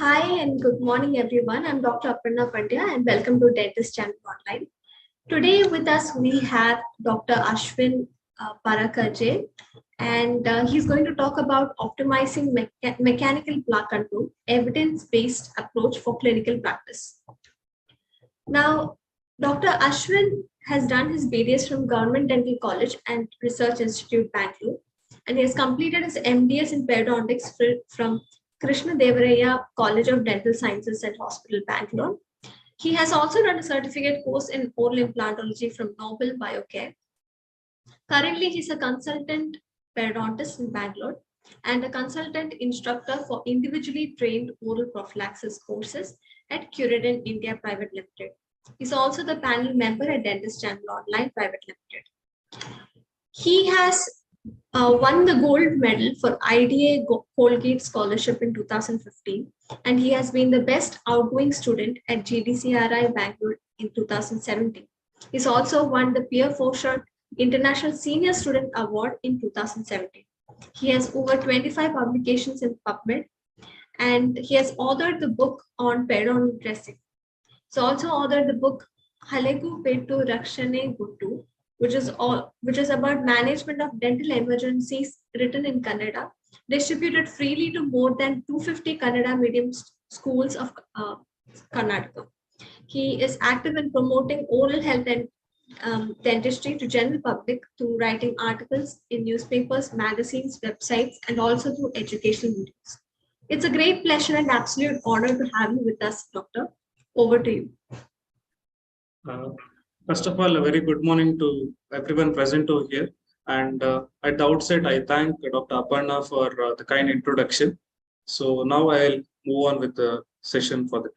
Hi and good morning, everyone. I'm Dr. Aparna Pandya and welcome to DentistChannel.Online. Today with us we have Dr. Ashwin Parakarje, and he's going to talk about optimizing mechanical plaque control, evidence-based approach for clinical practice. Now, Dr. Ashwin has done his BDS from Government Dental College and Research Institute, Bangalore, and he has completed his MDS in periodontics from Krishna Devaraya College of Dental Sciences and Hospital, Bangalore. He has also done a certificate course in oral implantology from Noble Biocare. Currently, he's a consultant periodontist in Bangalore and a consultant instructor for individually trained oral prophylaxis courses at Curaden India Private Limited. He's also the panel member at DentistChannel.Online Private Limited. He has won the gold medal for IDA Colgate Scholarship in 2015, and he has been the best outgoing student at GDCRI Bangalore in 2017. He's also won the Pierre Fauchard International Senior Student Award in 2017. He has over 25 publications in PubMed, and he has authored the book on periodontal dressing. He's also authored the book Halegu Pettu Rakshane Guttu, which is about management of dental emergencies, written in Kannada, distributed freely to more than 250 Kannada medium schools of Karnataka. He is active in promoting oral health and dentistry to general public through writing articles in newspapers, magazines, websites, and also through educational videos. It's a great pleasure and absolute honor to have you with us, Doctor. Over to you. First of all, a very good morning to everyone present over here. And at the outset, I thank Dr. Aparna for the kind introduction. So now I'll move on with the session for the day.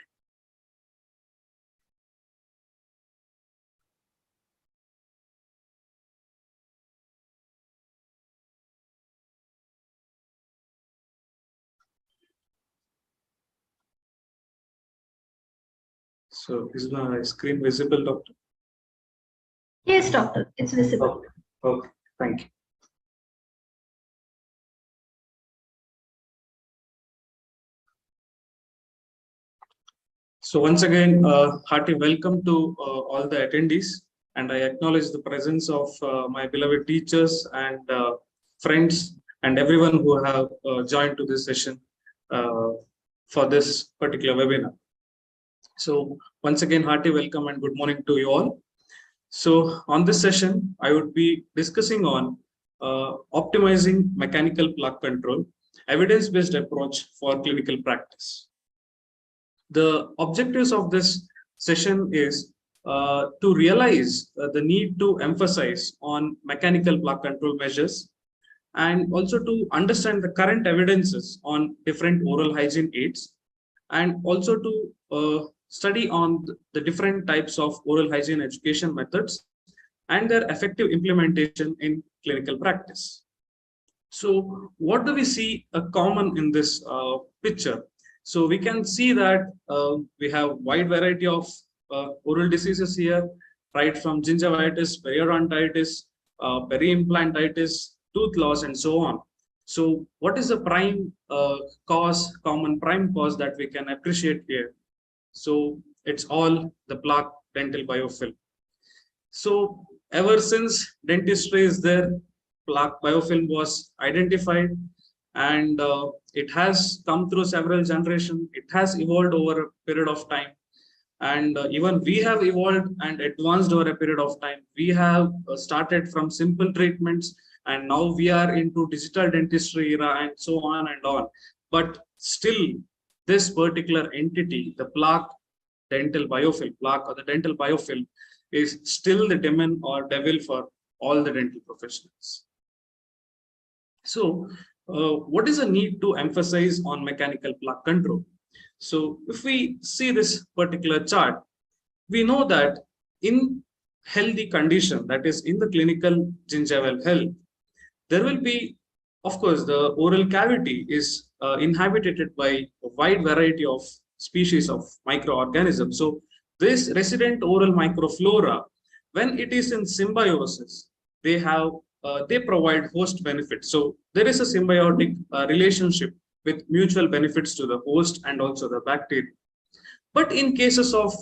So is my screen visible, Doctor? Yes, Doctor, it's visible. Okay, thank you. So once again, hearty welcome to all the attendees, and I acknowledge the presence of my beloved teachers and friends and everyone who have joined to this session for this particular webinar. So once again, hearty welcome and good morning to you all. So on this session, I would be discussing on optimizing mechanical plaque control, evidence-based approach for clinical practice. The objectives of this session is to realize the need to emphasize on mechanical plaque control measures, and also to understand the current evidences on different oral hygiene aids, and also to study on the different types of oral hygiene education methods and their effective implementation in clinical practice. So what do we see common in this picture? So we can see that we have wide variety of oral diseases here, right from gingivitis, periodontitis, peri-implantitis, tooth loss, and so on. So what is the prime common prime cause that we can appreciate here? So it's all the plaque dental biofilm. So ever since dentistry is there, plaque biofilm was identified, and it has come through several generations. It has evolved over a period of time, and even we have evolved and advanced over a period of time. We have started from simple treatments, and now we are into digital dentistry era, and so on and on. But still, this particular entity, the plaque dental biofilm, plaque or the dental biofilm, is still the demon or devil for all the dental professionals. So what is the need to emphasize on mechanical plaque control? So if we see this particular chart, we know that in healthy condition, that is in the clinical gingival health, there will be, of course, the oral cavity is inhabited by a wide variety of species of microorganisms. So this resident oral microflora, when it is in symbiosis, they provide host benefits. So there is a symbiotic relationship with mutual benefits to the host and also the bacteria. But in cases of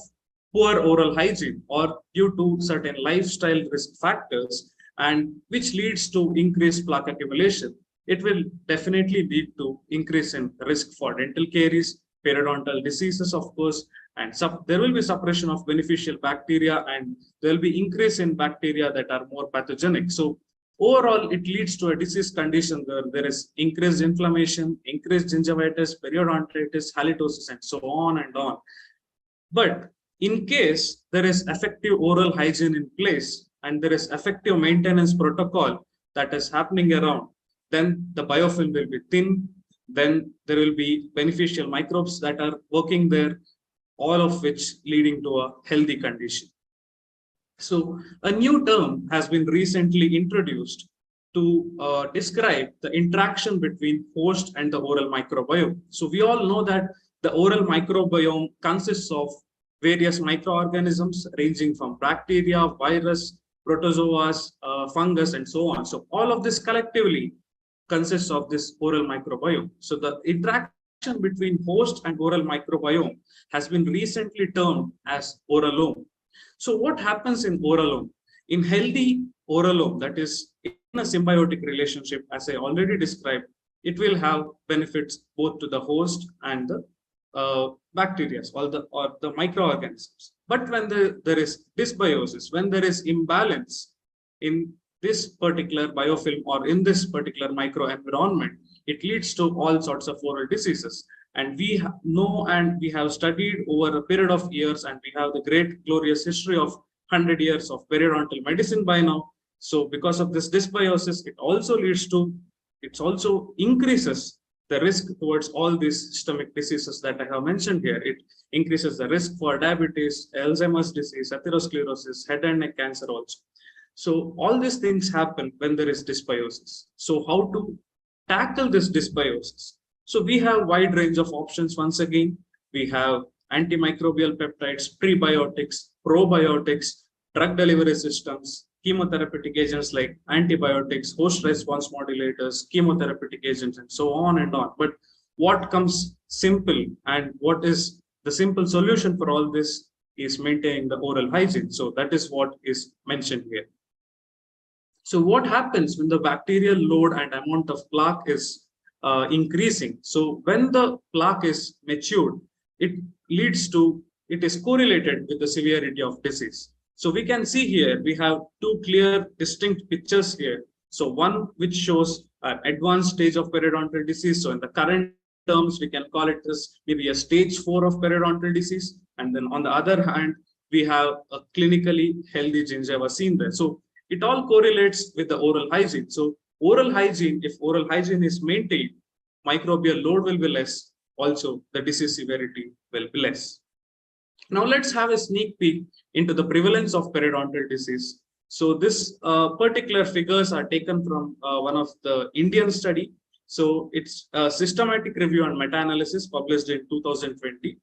poor oral hygiene or due to certain lifestyle risk factors, and which leads to increased plaque accumulation, it will definitely lead to increase in risk for dental caries, periodontal diseases, of course, and there will be suppression of beneficial bacteria, and there will be increase in bacteria that are more pathogenic. So overall, it leads to a disease condition where there is increased inflammation, increased gingivitis, periodontitis, halitosis, and so on and on. But in case there is effective oral hygiene in place and there is effective maintenance protocol that is happening around, then the biofilm will be thin, then there will be beneficial microbes that are working there, all of which leading to a healthy condition. So a new term has been recently introduced to describe the interaction between host and the oral microbiome. So we all know that the oral microbiome consists of various microorganisms ranging from bacteria, virus, protozoas, fungus, and so on. So all of this collectively consists of this oral microbiome. So the interaction between host and oral microbiome has been recently termed as oralome. So what happens in oralome? In healthy oralome, that is in a symbiotic relationship, as I already described, it will have benefits both to the host and the bacteria or the microorganisms. But when there is dysbiosis, when there is imbalance in this particular biofilm or in this particular microenvironment, it leads to all sorts of oral diseases. And we know and we have studied over a period of years, and we have the great glorious history of 100 years of periodontal medicine by now. So because of this dysbiosis, it also increases the risk towards all these systemic diseases that I have mentioned here. It increases the risk for diabetes, Alzheimer's disease, atherosclerosis, head and neck cancer also. So all these things happen when there is dysbiosis. So how to tackle this dysbiosis? So we have a wide range of options. Once again, we have antimicrobial peptides, prebiotics, probiotics, drug delivery systems, chemotherapeutic agents like antibiotics, host response modulators, chemotherapeutic agents, and so on and on. But what comes simple and what is the simple solution for all this is maintaining the oral hygiene. So that is what is mentioned here. So what happens when the bacterial load and amount of plaque is increasing? So when the plaque is matured, it is correlated with the severity of disease. So we can see here, we have two clear distinct pictures here. So one which shows an advanced stage of periodontal disease. So in the current terms, we can call it as maybe a stage 4 of periodontal disease. And then on the other hand, we have a clinically healthy gingiva seen there. So it all correlates with the oral hygiene. So oral hygiene, if oral hygiene is maintained, microbial load will be less. Also, the disease severity will be less. Now let's have a sneak peek into the prevalence of periodontal disease. So this particular figures are taken from one of the Indian study. So it's a systematic review and meta-analysis published in 2020.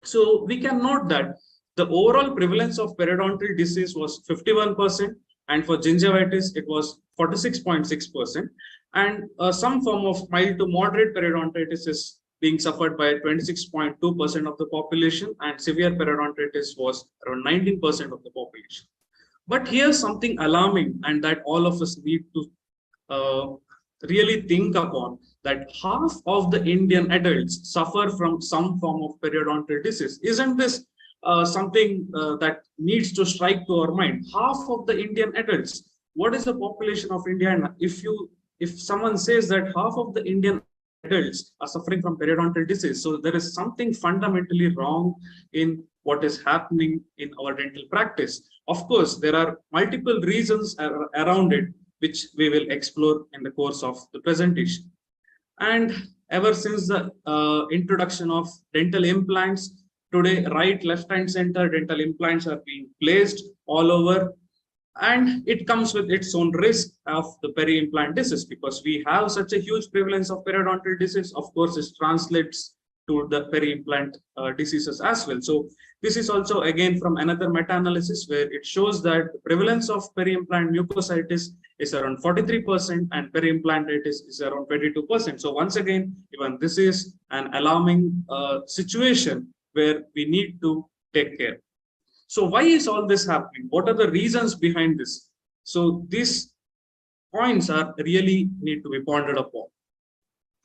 So we can note that the overall prevalence of periodontal disease was 51%, and for gingivitis, it was 46.6%. And some form of mild to moderate periodontitis is being suffered by 26.2% of the population, and severe periodontitis was around 19% of the population. But here's something alarming, and that all of us need to really think upon, that half of the Indian adults suffer from some form of periodontal disease. Isn't this something that needs to strike to our mind? Half of the Indian adults. What is the population of India? And if someone says that half of the Indian adults are suffering from periodontal disease, so there is something fundamentally wrong in what is happening in our dental practice. Of course, there are multiple reasons around it, which we will explore in the course of the presentation. And ever since the introduction of dental implants, today, right, left, and center, dental implants are being placed all over. And it comes with its own risk of the peri-implant disease, because we have such a huge prevalence of periodontal disease. Of course, it translates to the peri-implant diseases as well. So this is also again from another meta-analysis where it shows that the prevalence of peri-implant mucositis is around 43% and peri-implantitis is around 22%. So once again, even this is an alarming situation where we need to take care. So why is all this happening? What are the reasons behind this? So these points are really need to be pondered upon.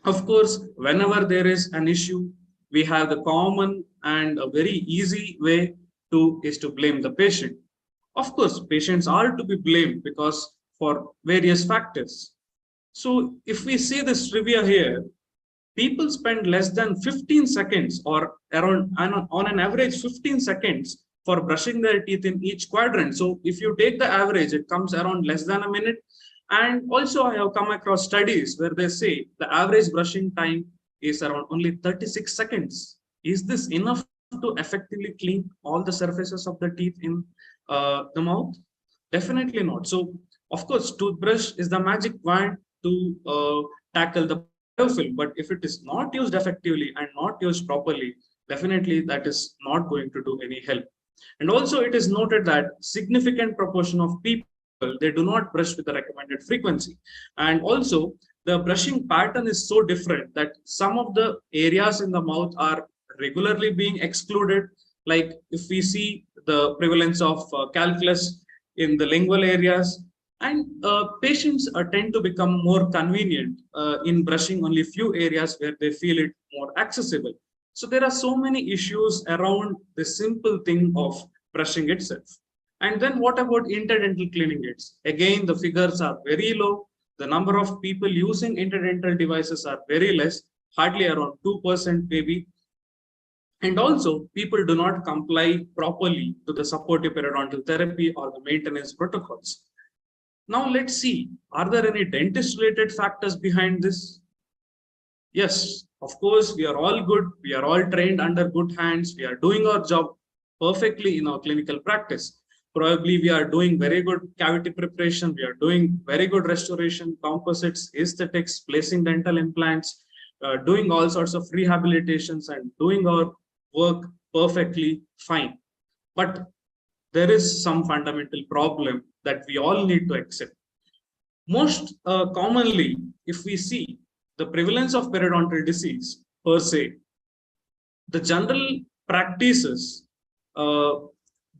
Of course, whenever there is an issue, we have the common and a very easy way is to blame the patient. Of course, patients are to be blamed because for various factors. So if we see this trivia here, people spend less than 15 seconds or around on an average 15 seconds for brushing their teeth in each quadrant. So if you take the average, it comes around less than a minute. And also I have come across studies where they say the average brushing time is around only 36 seconds. Is this enough to effectively clean all the surfaces of the teeth in the mouth? Definitely not. So of course, toothbrush is the magic wand to tackle the biofilm, but if it is not used effectively and not used properly, definitely that is not going to do any help. And also it is noted that significant proportion of people, they do not brush with the recommended frequency. And also the brushing pattern is so different that some of the areas in the mouth are regularly being excluded. Like if we see the prevalence of calculus in the lingual areas, and patients tend to become more convenient in brushing only few areas where they feel it more accessible. So there are so many issues around the simple thing of brushing itself. And then what about interdental cleaning aids? Again, the figures are very low. The number of people using interdental devices are very less, hardly around 2% maybe. And also, people do not comply properly to the supportive periodontal therapy or the maintenance protocols. Now let's see, are there any dentist-related factors behind this? Yes, of course, we are all good. We are all trained under good hands. We are doing our job perfectly in our clinical practice. Probably we are doing very good cavity preparation. We are doing very good restoration, composites, aesthetics, placing dental implants, doing all sorts of rehabilitations and doing our work perfectly fine. But there is some fundamental problem that we all need to accept. Most commonly, if we see the prevalence of periodontal disease per se, the general practices,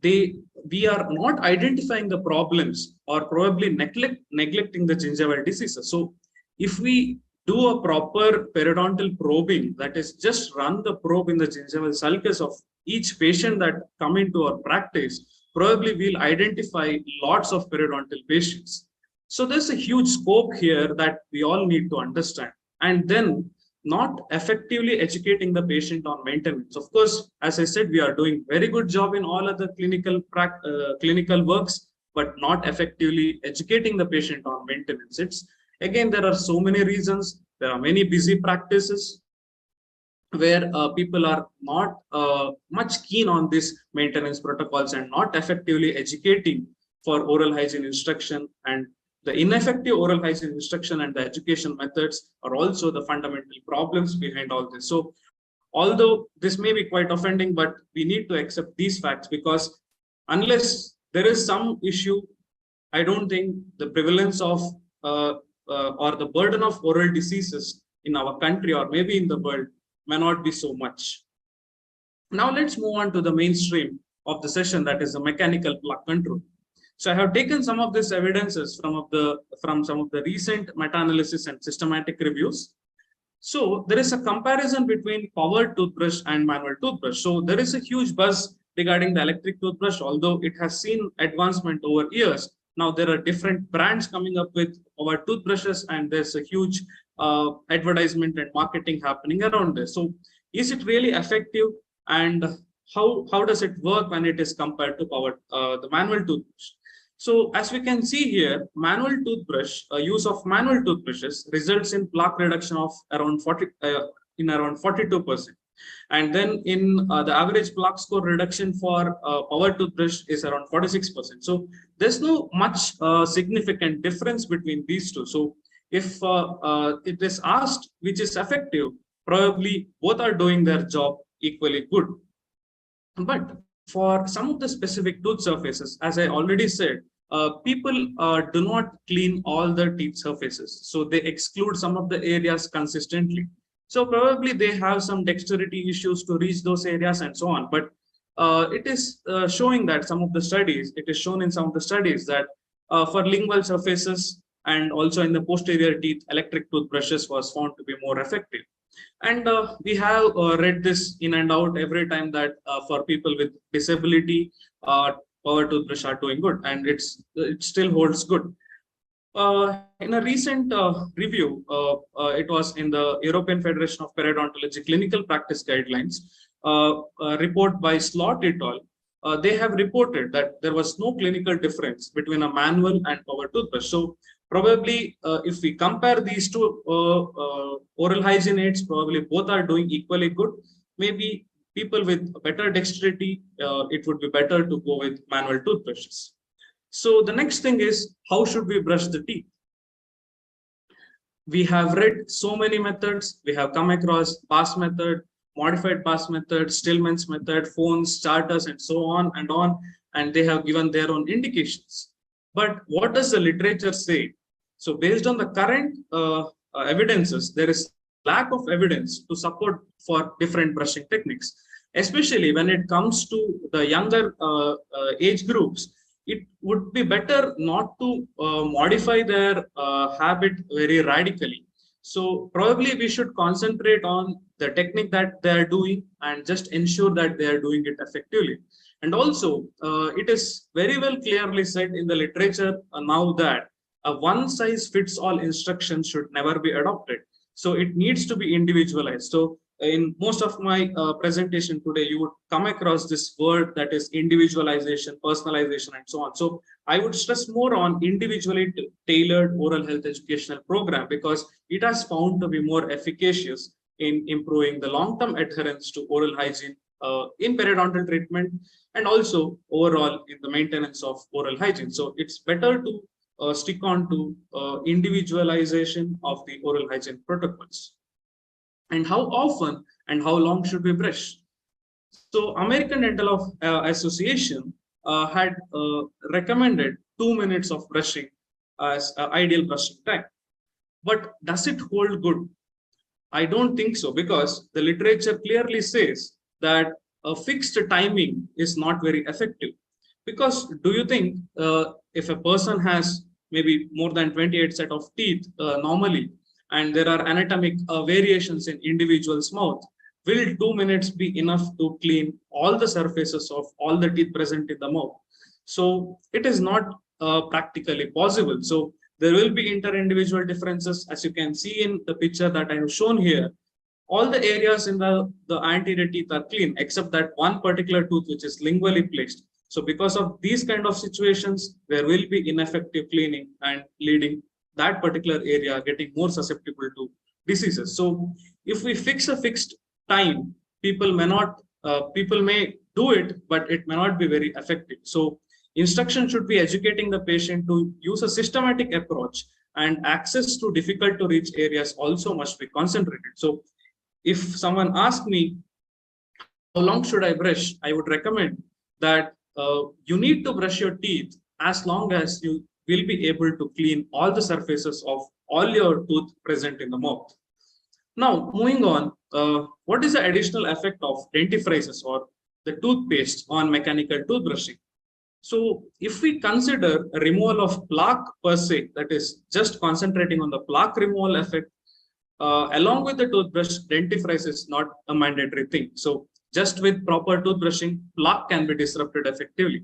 we are not identifying the problems or probably neglecting the gingival diseases. So if we do a proper periodontal probing, that is just run the probe in the gingival sulcus of each patient that come into our practice, probably we'll identify lots of periodontal patients. So there's a huge scope here that we all need to understand. And then not effectively educating the patient on maintenance. Of course, as I said, we are doing very good job in all other clinical works, but not effectively educating the patient on maintenance. Again, there are so many reasons. There are many busy practices where people are not much keen on these maintenance protocols and not effectively educating for oral hygiene instruction, and the ineffective oral hygiene instruction and the education methods are also the fundamental problems behind all this. So although this may be quite offending, but we need to accept these facts, because unless there is some issue, I don't think the prevalence of or the burden of oral diseases in our country or maybe in the world may not be so much. Now let's move on to the mainstream of the session, that is the mechanical plaque control. So I have taken some of these evidences from some of the recent meta-analysis and systematic reviews. So there is a comparison between powered toothbrush and manual toothbrush. So there is a huge buzz regarding the electric toothbrush, although it has seen advancement over years. Now there are different brands coming up with our toothbrushes, and there's a huge advertisement and marketing happening around this. So is it really effective, and how does it work when it is compared to the manual toothbrush? So as we can see here, manual toothbrush, use of manual toothbrushes results in plaque reduction of around 42%. And then in the average plaque score reduction for power toothbrush is around 46%. So there's no much significant difference between these two. So if it is asked which is effective, probably both are doing their job equally good. But for some of the specific tooth surfaces, as I already said, people do not clean all the teeth surfaces. So they exclude some of the areas consistently. So probably they have some dexterity issues to reach those areas and so on. But it is showing that it is shown in some of the studies that for lingual surfaces and also in the posterior teeth, electric toothbrushes was found to be more effective. And we have read this in and out every time that for people with disability, power toothbrush are doing good, and it still holds good. In a recent review, it was in the European Federation of Periodontology Clinical Practice Guidelines, report by Slot et al. They have reported that there was no clinical difference between a manual and power toothbrush. So probably if we compare these two oral hygiene aids, probably both are doing equally good. Maybe people with better dexterity, it would be better to go with manual toothbrushes. So the next thing is, how should we brush the teeth? We have read so many methods. We have come across pass method, modified pass method, Stillman's method, phones, charters, and so on, and they have given their own indications. But what does the literature say? So based on the current evidences, there is lack of evidence to support for different brushing techniques, especially when it comes to the younger age groups. It would be better not to modify their habit very radically. So probably we should concentrate on the technique that they are doing and just ensure that they are doing it effectively. And also, it is very well clearly said in the literature now that a one-size-fits-all instruction should never be adopted. So it needs to be individualized. So in most of my presentation today, you would come across this word that is individualization, personalization, and so on. So I would stress more on individually tailored oral health educational program, because it has found to be more efficacious in improving the long-term adherence to oral hygiene in periodontal treatment, and also overall in the maintenance of oral hygiene. So it's better to stick on to individualization of the oral hygiene protocols. And how often and how long should we brush? So American Dental Association had recommended 2 minutes of brushing as ideal brushing time. But does it hold good? I don't think so, because the literature clearly says that a fixed timing is not very effective. Because do you think if a person has maybe more than 28 set of teeth normally, and there are anatomic variations in individual's mouth, will 2 minutes be enough to clean all the surfaces of all the teeth present in the mouth? So it is not practically possible. So there will be inter-individual differences, as you can see in the picture that I have shown here. All the areas in the anterior teeth are clean, except that one particular tooth which is lingually placed. So because of these kind of situations, there will be ineffective cleaning and leading that particular area getting more susceptible to diseases. So if we fix a fixed time, people may do it, but it may not be very effective. So instruction should be educating the patient to use a systematic approach, and access to difficult to reach areas also must be concentrated. So if someone asks me, how long should I brush? I would recommend that you need to brush your teeth as long as you will be able to clean all the surfaces of all your tooth present in the mouth. Now, moving on, what is the additional effect of dentifrices or the toothpaste on mechanical toothbrushing? So if we consider a removal of plaque per se, that is just concentrating on the plaque removal effect, along with the toothbrush, dentifrice is not a mandatory thing. So just with proper toothbrushing, plaque can be disrupted effectively.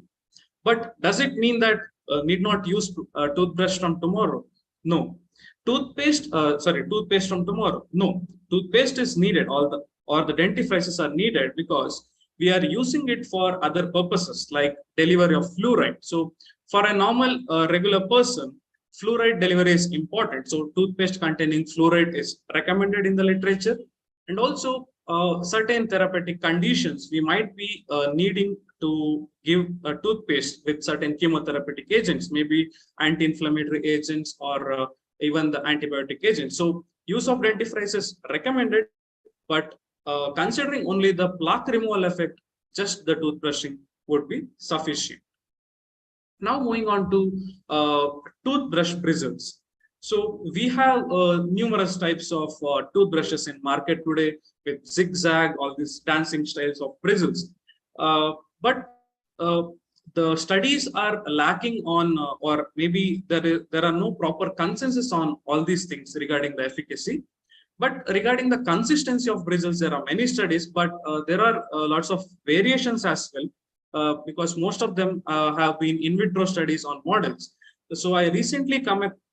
But does it mean that need not use toothbrush from tomorrow? No. Toothpaste from tomorrow? No. Toothpaste is needed, or the dentifrices are needed, because we are using it for other purposes like delivery of fluoride. So for a normal regular person, fluoride delivery is important. So toothpaste containing fluoride is recommended in the literature. And also certain therapeutic conditions, we might be needing to give a toothpaste with certain chemotherapeutic agents, maybe anti-inflammatory agents, or even the antibiotic agents. So use of dentifrice is recommended, But considering only the plaque removal effect, just the toothbrushing would be sufficient. Now moving on to toothbrush bristles. So we have numerous types of toothbrushes in market today with zigzag, all these dancing styles of bristles. But the studies are lacking on, or maybe there are no proper consensus on all these things regarding the efficacy. But regarding the consistency of bristles, there are many studies, but there are lots of variations as well, because most of them have been in vitro studies on models. So I recently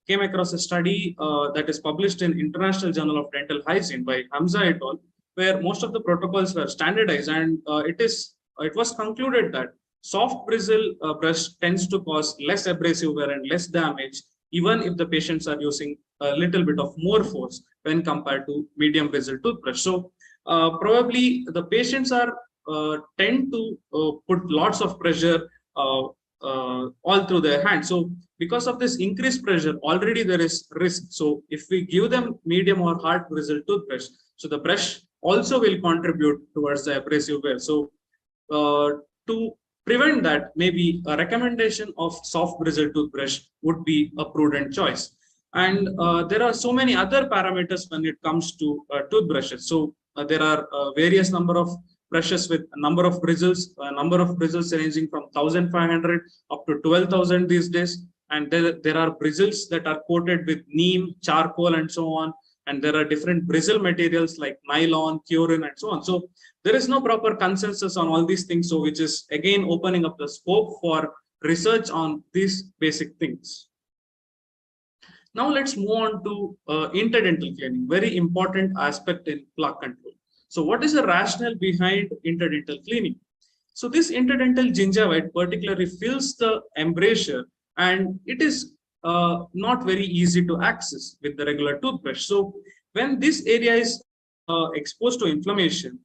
came across a study that is published in International Journal of Dental Hygiene by Hamza et al., where most of the protocols were standardized, and it was concluded that soft bristle brush tends to cause less abrasive wear and less damage, even if the patients are using a little bit of more force when compared to medium bristle toothbrush. So probably the patients are tend to put lots of pressure all through their hand. So because of this increased pressure, already there is risk. So if we give them medium or hard bristle toothbrush, so the brush also will contribute towards the abrasive wear. So to prevent that, maybe a recommendation of soft bristle toothbrush would be a prudent choice. And there are so many other parameters when it comes to toothbrushes. So there are various number of brushes with a number of bristles, ranging from 1,500 up to 12,000 these days. And there are bristles that are coated with neem, charcoal, and so on. And there are different bristle materials like nylon, curin, and so on. So there is no proper consensus on all these things. So which is again opening up the scope for research on these basic things. Now let's move on to interdental cleaning, very important aspect in plaque control. So what is the rationale behind interdental cleaning? So this interdental gingiva particularly fills the embrasure, and it is not very easy to access with the regular toothbrush. So when this area is exposed to inflammation,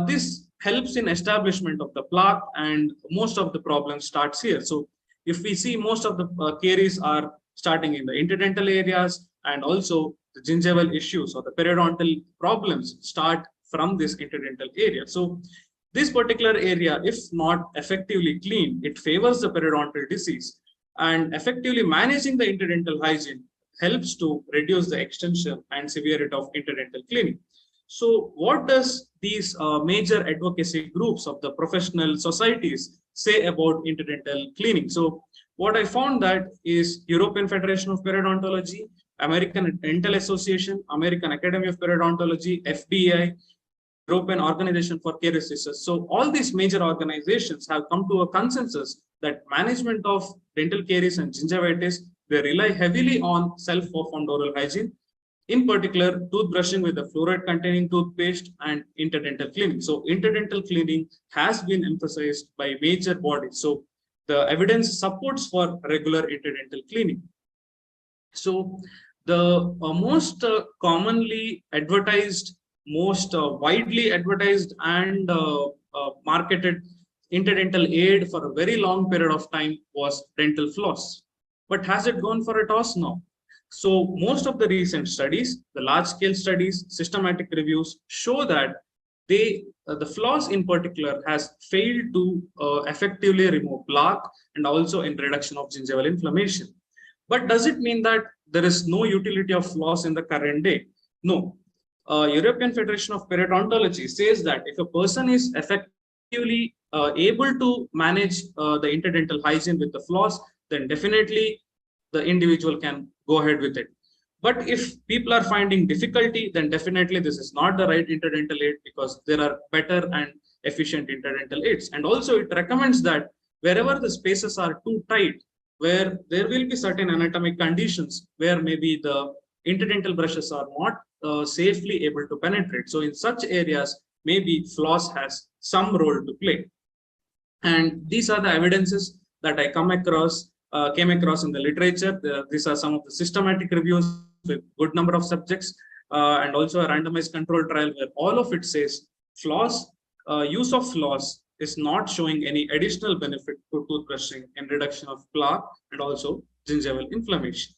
this helps in establishment of the plaque, and most of the problems starts here. So if we see, most of the caries are starting in the interdental areas, and also the gingival issues or the periodontal problems start from this interdental area. So this particular area, if not effectively cleaned, it favors the periodontal disease, and effectively managing the interdental hygiene helps to reduce the extension and severity of interdental cleaning. So what does these major advocacy groups of the professional societies say about interdental cleaning? So what I found that is European Federation of Periodontology, American Dental Association, American Academy of Periodontology, FBI, European Organization for Caries Research. So all these major organizations have come to a consensus that management of dental caries and gingivitis, they rely heavily on self-performed oral hygiene, in particular toothbrushing with a fluoride containing toothpaste and interdental cleaning. So interdental cleaning has been emphasized by major bodies. So the evidence supports for regular interdental cleaning. So the most commonly advertised, most widely advertised and marketed interdental aid for a very long period of time was dental floss. But has it gone for a toss? No. So most of the recent studies, the large scale studies, systematic reviews show that the floss in particular has failed to effectively remove plaque and also in reduction of gingival inflammation. But does it mean that there is no utility of floss in the current day? No. European Federation of Periodontology says that if a person is effectively able to manage the interdental hygiene with the floss, then definitely the individual can go ahead with it. But if people are finding difficulty, then definitely this is not the right interdental aid, because there are better and efficient interdental aids. And also it recommends that wherever the spaces are too tight, where there will be certain anatomic conditions where maybe the interdental brushes are not safely able to penetrate. So in such areas, maybe floss has some role to play. And these are the evidences that I came across in the literature. These are some of the systematic reviews with good number of subjects, and also a randomized control trial where all of it says floss, use of floss is not showing any additional benefit to toothbrushing in reduction of plaque and also gingival inflammation.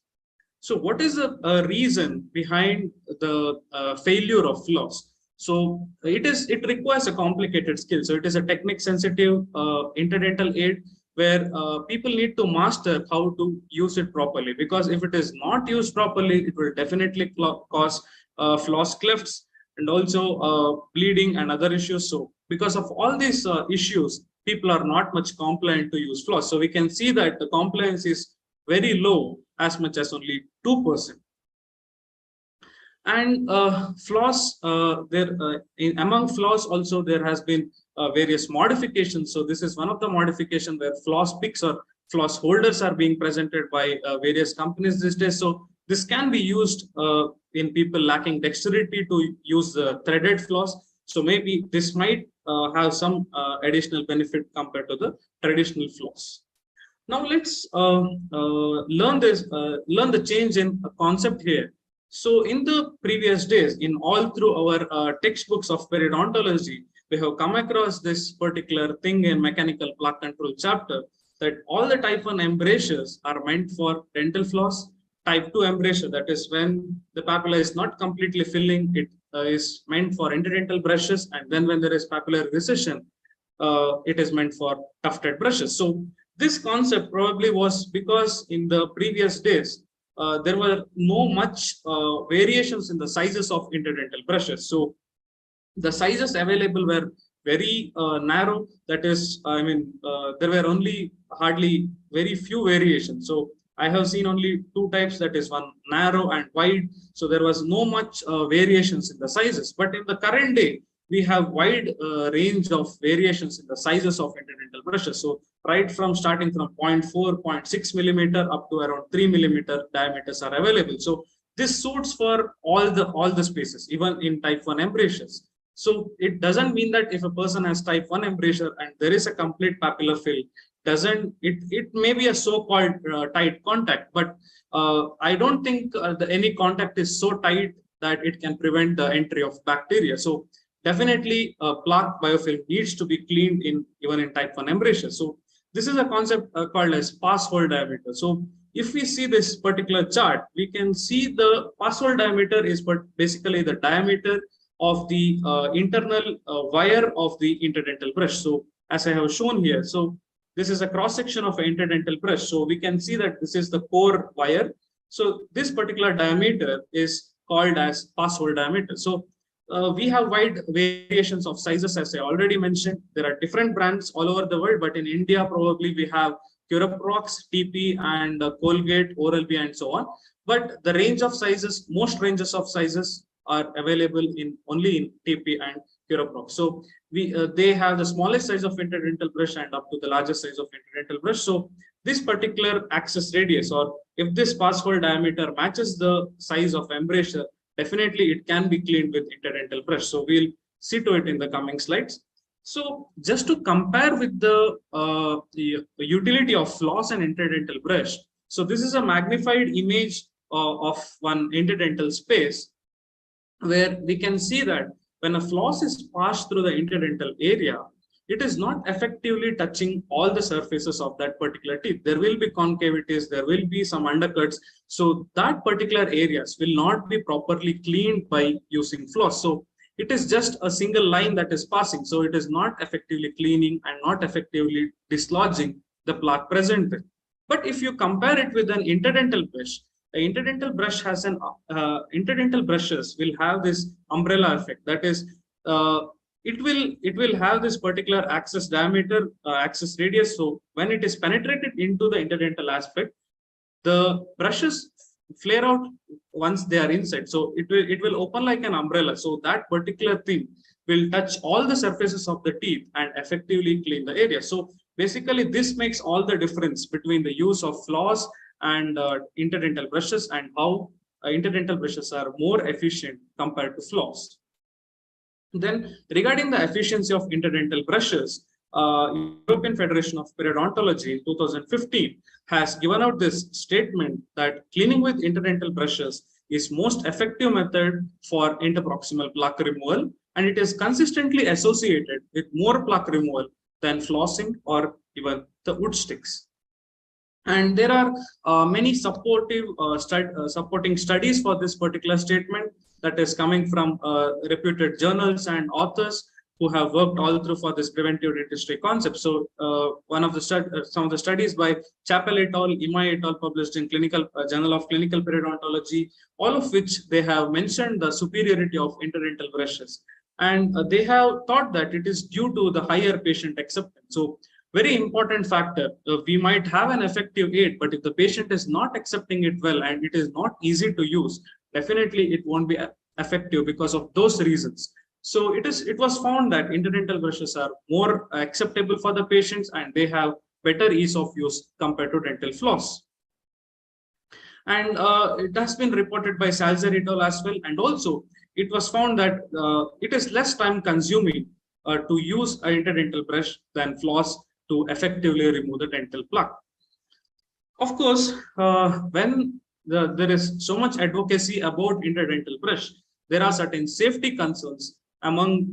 So what is the reason behind the failure of floss? So it requires a complicated skill. So it is a technique sensitive interdental aid where people need to master how to use it properly, because if it is not used properly, it will definitely cause floss clefts and also bleeding and other issues. So because of all these issues, people are not much compliant to use floss. So we can see that the compliance is very low, as much as only 2%. And floss, among floss also there has been various modifications. So this is one of the modification where floss picks or floss holders are being presented by various companies these days. So this can be used in people lacking dexterity to use the threaded floss. So maybe this might have some additional benefit compared to the traditional floss. Now let's learn the change in a concept here. So in the previous days, in all through our textbooks of periodontology, we have come across this particular thing in mechanical plaque control chapter, that all the type 1 embrasures are meant for dental floss. Type 2 embrasure, that is when the papilla is not completely filling, it is meant for interdental brushes, and then when there is papillary recession, it is meant for tufted brushes. So this concept probably was because in the previous days, there were no much variations in the sizes of interdental brushes. So the sizes available were very narrow. That is, there were only hardly very few variations. So I have seen only two types, that is one narrow and wide. So there was no much variations in the sizes. But in the current day, we have wide range of variations in the sizes of interdental brushes. So right from starting from 0.4, 0.6 millimeter up to around 3 millimeter diameters are available. So this suits for all the spaces, even in type 1 embrasures. So it doesn't mean that if a person has type 1 embrasure and there is a complete papillar fill, it may be a so-called tight contact, but I don't think any contact is so tight that it can prevent the entry of bacteria. So definitely plaque biofilm needs to be cleaned even in type 1 embrasure. So this is a concept called as pass hole diameter. So if we see this particular chart, we can see the pass hole diameter is basically the diameter of the internal wire of the interdental brush. So as I have shown here, so this is a cross section of an interdental brush. So we can see that this is the core wire. So this particular diameter is called as pass hole diameter. So we have wide variations of sizes, as I already mentioned. There are different brands all over the world, but in India, probably we have Curaprox, TP, and Colgate, Oral-B, and so on. But the range of sizes, most ranges of sizes are available only in TP and Curaprox. So they have the smallest size of interdental brush and up to the largest size of interdental brush. So this particular access radius, or if this pass hole diameter matches the size of embrasure, definitely it can be cleaned with interdental brush. So we'll see to it in the coming slides. So just to compare with the utility of floss and interdental brush, so this is a magnified image of one interdental space, where we can see that when a floss is passed through the interdental area, it is not effectively touching all the surfaces of that particular teeth. There will be concavities, there will be some undercuts. So that particular areas will not be properly cleaned by using floss. So it is just a single line that is passing. So it is not effectively cleaning and not effectively dislodging the plaque present there. But if you compare it with an interdental brush, the interdental brush has interdental brushes will have this umbrella effect. That is, it will have this particular axis diameter, axis radius. So when it is penetrated into the interdental aspect, the brushes flare out once they are inside. So it will open like an umbrella. So that particular thing will touch all the surfaces of the teeth and effectively clean the area. So basically, this makes all the difference between the use of floss and interdental brushes, and how interdental brushes are more efficient compared to floss. Then regarding the efficiency of interdental brushes, European Federation of Periodontology in 2015 has given out this statement that cleaning with interdental brushes is most effective method for interproximal plaque removal, and it is consistently associated with more plaque removal than flossing or even the wood sticks. And there are many supporting studies for this particular statement. that is coming from reputed journals and authors who have worked all through for this preventive dentistry concept. So one of the some of the studies by Chappell et al., Imai et al. Published in Clinical Journal of Clinical Periodontology, all of which they have mentioned the superiority of interdental brushes. And they have thought that it is due to the higher patient acceptance. So very important factor. We might have an effective aid, but if the patient is not accepting it well and it is not easy to use, definitely it won't be effective because of those reasons. So it was found that interdental brushes are more acceptable for the patients and they have better ease of use compared to dental floss. And it has been reported by Salzer et al. As well. And also it was found that it is less time consuming to use an interdental brush than floss to effectively remove the dental plaque. Of course, when there is so much advocacy about interdental brush, there are certain safety concerns among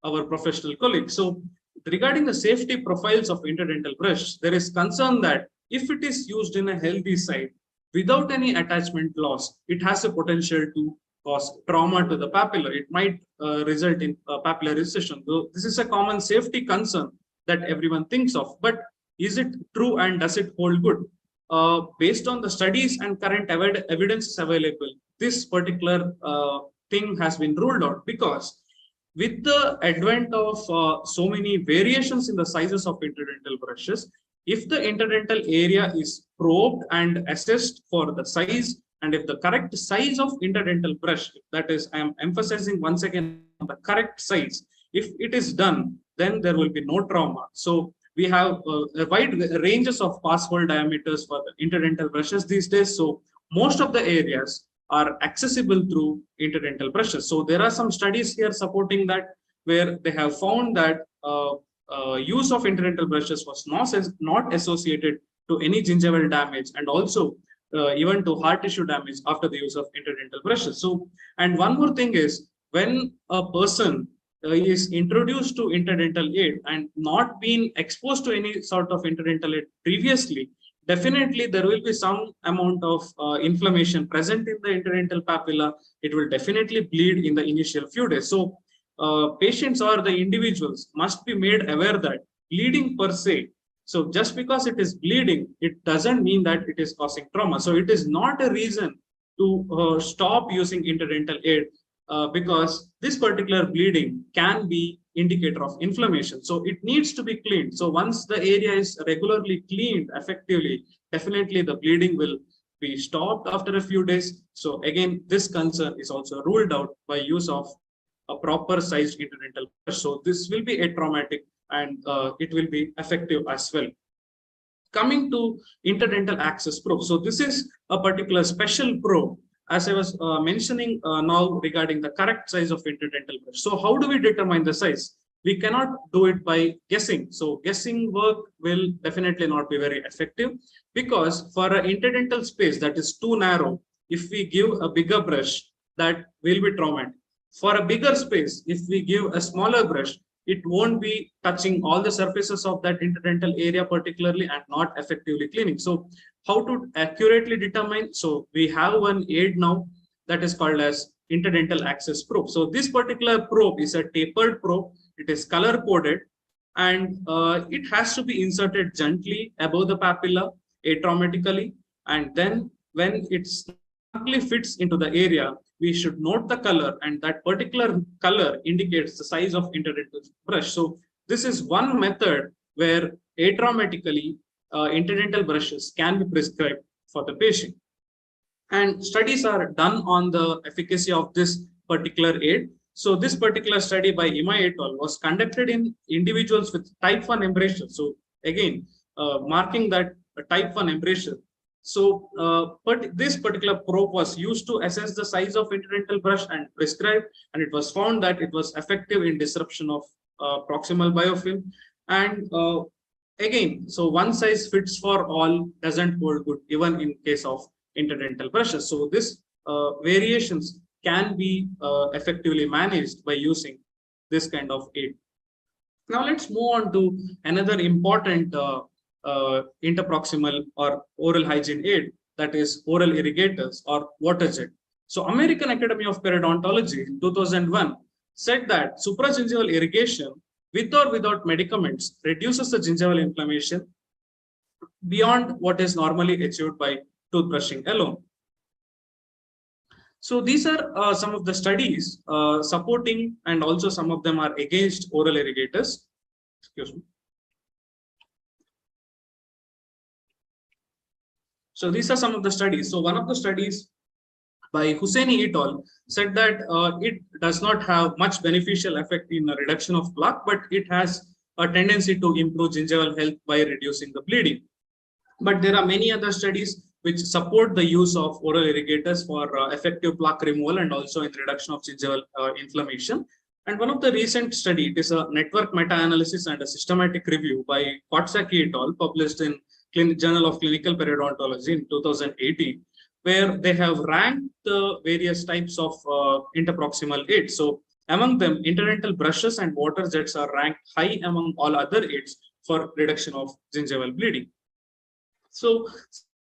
our professional colleagues. So regarding the safety profiles of interdental brush, there is concern that if it is used in a healthy site without any attachment loss, it has a potential to cause trauma to the papilla. It might result in papillary recession. So this is a common safety concern that everyone thinks of. But is it true and does it hold good? Based on the studies and current evidence available, this particular thing has been ruled out because with the advent of so many variations in the sizes of interdental brushes, if the interdental area is probed and assessed for the size, and if the correct size of interdental brush, that is, I am emphasizing once again on the correct size, if it is done, then there will be no trauma. So we have a wide ranges of passhole diameters for the interdental brushes these days. So most of the areas are accessible through interdental brushes. So there are some studies here supporting that, where they have found that use of interdental brushes was not associated to any gingival damage and also even to hard tissue damage after the use of interdental brushes. So, and one more thing is, when a person is introduced to interdental aid and not been exposed to any sort of interdental aid previously, definitely there will be some amount of inflammation present in the interdental papilla. It will definitely bleed in the initial few days. So patients or the individuals must be made aware that bleeding per se, so just because it is bleeding, it doesn't mean that it is causing trauma. So it is not a reason to stop using interdental aid because this particular bleeding can be indicator of inflammation. So it needs to be cleaned. So once the area is regularly cleaned effectively, definitely the bleeding will be stopped after a few days. So again, this concern is also ruled out by use of a proper sized interdental brush. So this will be atraumatic and it will be effective as well. Coming to interdental access probe. So this is a particular special probe, as I was mentioning now regarding the correct size of interdental brush. So how do we determine the size? We cannot do it by guessing. So guessing work will definitely not be very effective, because for an interdental space that is too narrow, if we give a bigger brush, that will be traumatic. For a bigger space, if we give a smaller brush, it won't be touching all the surfaces of that interdental area particularly and not effectively cleaning. So how to accurately determine? So we have one aid now that is called as interdental access probe. So this particular probe is a tapered probe. It is color coded and it has to be inserted gently above the papilla atraumatically. And then when it snugly fits into the area, we should note the color, and that particular color indicates the size of interdental brush. So this is one method where atraumatically interdental brushes can be prescribed for the patient. And studies are done on the efficacy of this particular aid. So this particular study by Imai et al. Was conducted in individuals with type 1 embrasure. So again, marking that type 1 embrasure. So but this particular probe was used to assess the size of interdental brush and prescribed, and it was found that it was effective in disruption of proximal biofilm. And again, so one size fits for all doesn't hold good even in case of interdental brushes. So this variations can be effectively managed by using this kind of aid. Now let's move on to another important interproximal or oral hygiene aid, that is oral irrigators or water jet. So American Academy of Periodontology in 2001 said that supragingival irrigation with or without medicaments reduces the gingival inflammation beyond what is normally achieved by toothbrushing alone. So these are some of the studies supporting, and also some of them are against oral irrigators. Excuse me. So these are some of the studies. So one of the studies by Husseini et al. Said that it does not have much beneficial effect in the reduction of plaque, but it has a tendency to improve gingival health by reducing the bleeding. But there are many other studies which support the use of oral irrigators for effective plaque removal and also in reduction of gingival inflammation. And one of the recent study, it is a network meta-analysis and a systematic review by Kotsaki et al. Published in Journal of Clinical Periodontology in 2018, where they have ranked the various types of interproximal aids. So among them, interdental brushes and water jets are ranked high among all other aids for reduction of gingival bleeding. So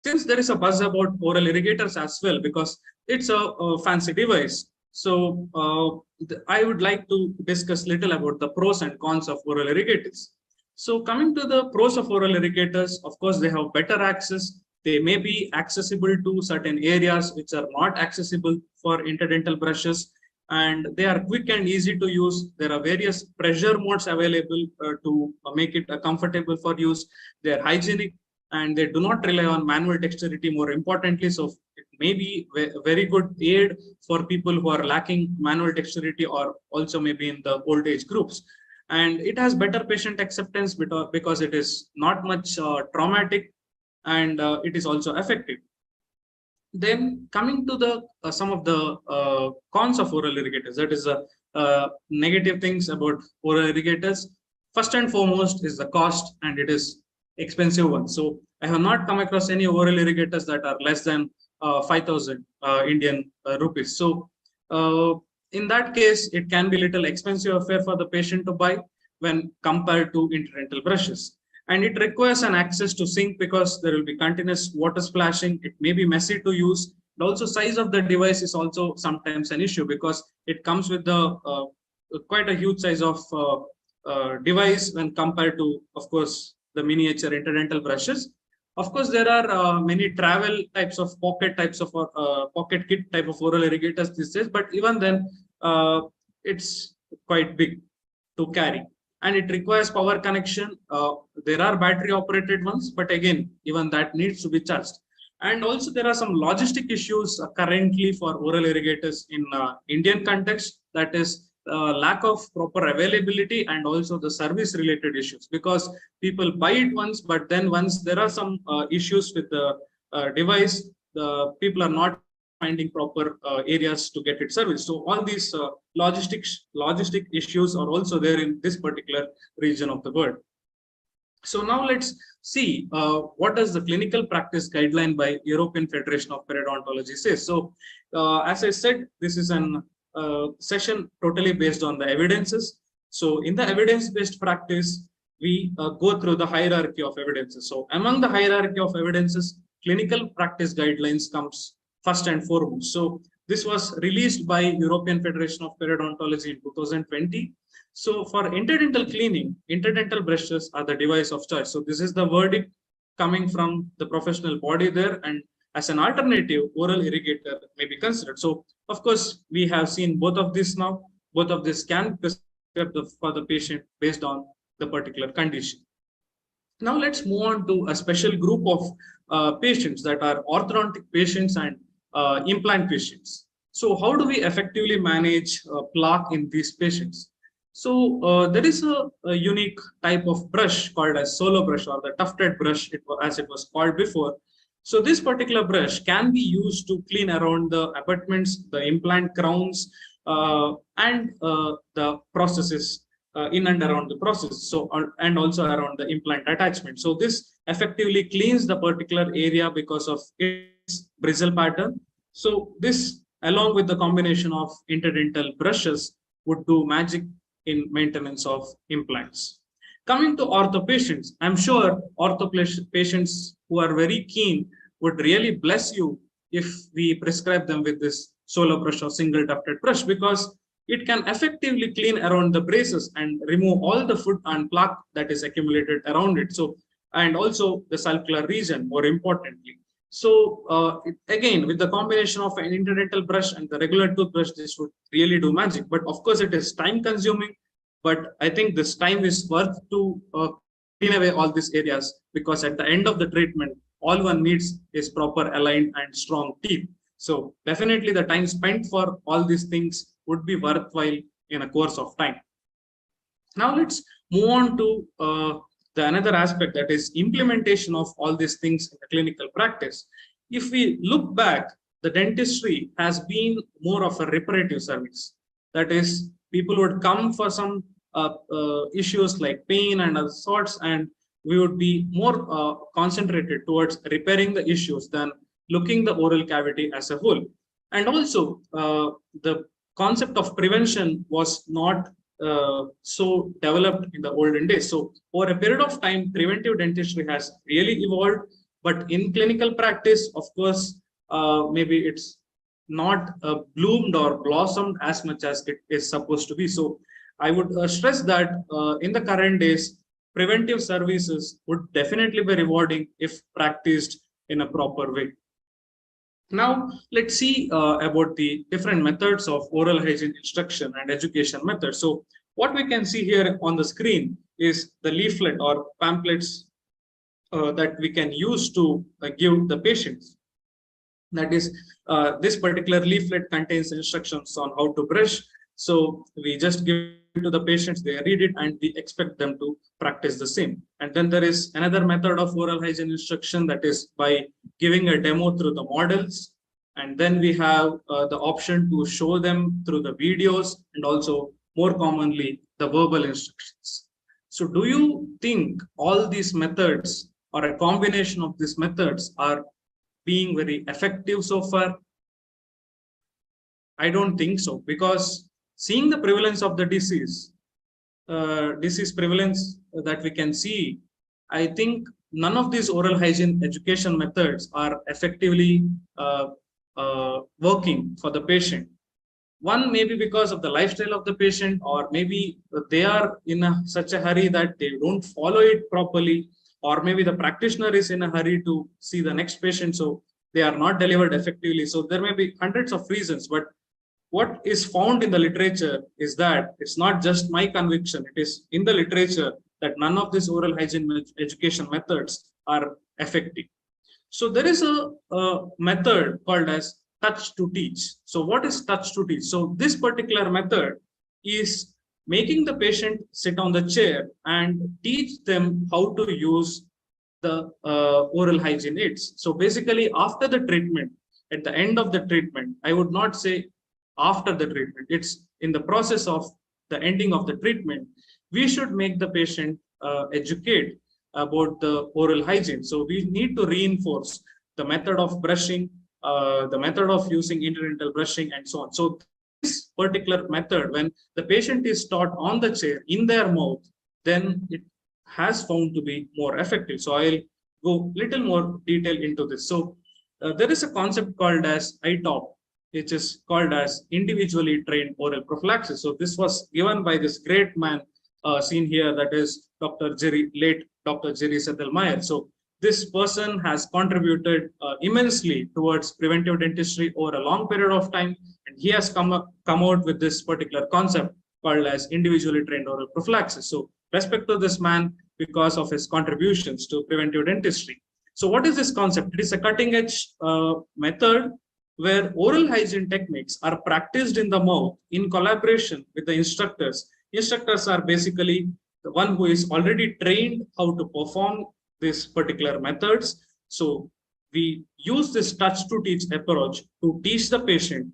since there is a buzz about oral irrigators as well, because it's a fancy device, so I would like to discuss little about the pros and cons of oral irrigators. So coming to the pros of oral irrigators, of course, they have better access. They may be accessible to certain areas which are not accessible for interdental brushes, and they are quick and easy to use. There are various pressure modes available to make it comfortable for use. They are hygienic, and they do not rely on manual dexterity, more importantly. So it may be a very good aid for people who are lacking manual dexterity, or also maybe in the old age groups. And it has better patient acceptance because it is not much traumatic, and it is also effective. Then coming to the some of the cons of oral irrigators, that is negative things about oral irrigators. First and foremost is the cost, and it is expensive one. So I have not come across any oral irrigators that are less than 5,000 Indian rupees. So in that case, it can be little expensive affair for the patient to buy when compared to interdental brushes. And it requires an access to sink because there will be continuous water splashing. It may be messy to use. And also size of the device is also sometimes an issue because it comes with the quite a huge size of device when compared to, of course, the miniature interdental brushes. Of course, there are many travel types of pocket kit type of oral irrigators these days, but even then, it's quite big to carry, and it requires power connection. There are battery operated ones, but again, even that needs to be charged. And also there are some logistic issues currently for oral irrigators in Indian context, that is lack of proper availability and also the service related issues, because people buy it once, but then once there are some issues with the device, the people are not finding proper areas to get it serviced. So all these logistic issues are also there in this particular region of the world. So now let's see what does the clinical practice guideline by European Federation of Periodontology says. So as I said, this is an session totally based on the evidences. So in the evidence-based practice, we go through the hierarchy of evidences. So among the hierarchy of evidences, clinical practice guidelines comes first and foremost. So this was released by European Federation of Periodontology in 2020. So for interdental cleaning, interdental brushes are the device of choice. So this is the verdict coming from the professional body there, and as an alternative, oral irrigator may be considered. So of course, we have seen both of this now. Both of this can be prescribed for the patient based on the particular condition. Now let's move on to a special group of patients that are orthodontic patients and implant patients. So how do we effectively manage plaque in these patients? So there is a unique type of brush called as solo brush, or the tufted brush, as it was called before. So this particular brush can be used to clean around the abutments, the implant crowns, and the processes in and around the process. So and also around the implant attachment. So this effectively cleans the particular area because of its bristle pattern. So this, along with the combination of interdental brushes, would do magic in maintenance of implants. Coming to ortho patients, I'm sure ortho patients who are very keen would really bless you if we prescribe them with this solo brush or single tufted brush, because it can effectively clean around the braces and remove all the food and plaque that is accumulated around it. So, and also the sulcular region, more importantly. So again, with the combination of an interdental brush and the regular toothbrush, this would really do magic. But of course, it is time consuming. But I think this time is worth to clean away all these areas, because at the end of the treatment, all one needs is proper aligned and strong teeth. So definitely the time spent for all these things would be worthwhile in a course of time. Now let's move on to the another aspect, that is implementation of all these things in the clinical practice. If we look back, the dentistry has been more of a reparative service. That is, people would come for some issues like pain and other sorts, and we would be more concentrated towards repairing the issues than looking the oral cavity as a whole. And also, the concept of prevention was not so developed in the olden days. So over a period of time, preventive dentistry has really evolved. But in clinical practice, of course, maybe it's not bloomed or blossomed as much as it is supposed to be. So I would stress that in the current days, preventive services would definitely be rewarding if practiced in a proper way. Now, let's see about the different methods of oral hygiene instruction and education methods. So what we can see here on the screen is the leaflet or pamphlets that we can use to give the patients. That is, this particular leaflet contains instructions on how to brush. So we just give it to the patients, they read it, and we expect them to practice the same. And then there is another method of oral hygiene instruction, that is by giving a demo through the models. And then we have the option to show them through the videos, and also more commonly the verbal instructions. So do you think all these methods or a combination of these methods are being very effective so far? I don't think so, because seeing the prevalence of the disease prevalence that we can see, I think none of these oral hygiene education methods are effectively working for the patient. One, maybe because of the lifestyle of the patient, or maybe they are in such a hurry that they don't follow it properly, or maybe the practitioner is in a hurry to see the next patient, so they are not delivered effectively. So there may be hundreds of reasons, but what is found in the literature is that it's not just my conviction, it is in the literature that none of these oral hygiene education methods are effective. So there is a method called as touch to teach. So what is touch to teach? So this particular method is making the patient sit on the chair and teach them how to use the oral hygiene aids. So basically, after the treatment, at the end of the treatment, I would not say after the treatment, it's in the process of the ending of the treatment, we should make the patient educate about the oral hygiene. So we need to reinforce the method of brushing, the method of using interdental brushing, and so on. So this particular method, when the patient is taught on the chair in their mouth, then it has found to be more effective. So I'll go little more detail into this. So there is a concept called as ITOP, which is called as individually trained oral prophylaxis. So this was given by this great man seen here, that is late Dr. Jerry Settelmeyer. So this person has contributed immensely towards preventive dentistry over a long period of time, and he has come out with this particular concept called as individually trained oral prophylaxis. So respect to this man because of his contributions to preventive dentistry. So what is this concept? It is a cutting edge method where oral hygiene techniques are practiced in the mouth in collaboration with the instructors. Instructors are basically the one who is already trained how to perform these particular methods. So we use this touch to teach approach to teach the patient